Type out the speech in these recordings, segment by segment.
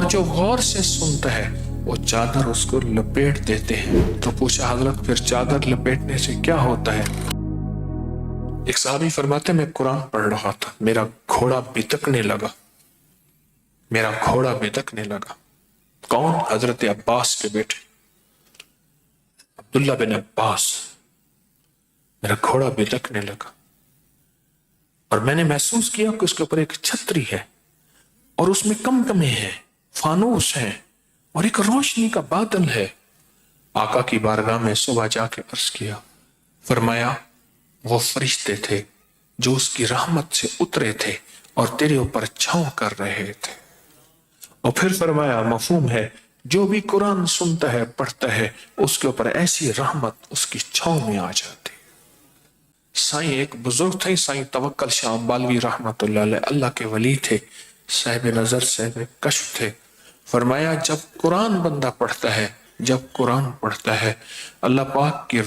جو غور سے سنتا ہے وہ چادر اس کو لپیٹ دیتے ہیں۔ تو پوچھا حضرت پھر چادر لپیٹنے سے کیا ہوتا ہے؟ ایک صحابی فرماتے میں قرآن پڑھ رہا تھا، میرا گھوڑا بتکنے لگا۔ کون؟ حضرت عباس کے بیٹے عبداللہ بن عباس۔ میرا گھوڑا بتکنے لگا اور میں نے محسوس کیا کہ اس کے اوپر ایک چھتری ہے اور اس میں کمکمے ہیں، فانوس ہیں اور ایک روشنی کا بادل ہے۔ آقا کی بارگاہ میں صبح جا کے عرض کیا، فرمایا وہ فرشتے تھے جو اس کی رحمت سے اترے تھے اور تیرے اوپر چھاؤں کر رہے تھے۔ اور پھر فرمایا مفہوم ہے، جو بھی قرآن سنتا ہے پڑھتا ہے اس کے اوپر ایسی رحمت اس کی چھاؤں میں آ جاتی۔ سائیں ایک بزرگ تھے، سائیں توکل شاہ امبالوی رحمت اللہ علیہ، اللہ کے ولی تھے، صاحب نظر صاحب کشف تھے۔ فرمایا جب قرآن بندہ پڑھتا ہے اللہ پاک کی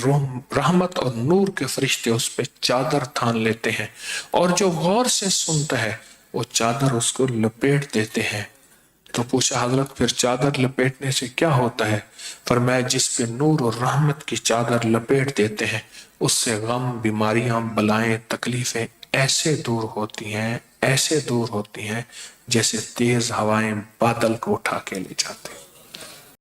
رحمت اور نور کے فرشتے اس پہ چادر تھان لیتے ہیں، اور جو غور سے سنتا ہے وہ چادر اس کو لپیٹ دیتے ہیں۔ تو پوچھا حضرت پھر چادر لپیٹنے سے کیا ہوتا ہے؟ فرمایا جس پہ نور اور رحمت کی چادر لپیٹ دیتے ہیں اس سے غم، بیماریاں، بلائیں، تکلیفیں ایسے دور ہوتی ہیں جیسے تیز ہوائیں بادل کو اٹھا کے لے جاتے ہیں۔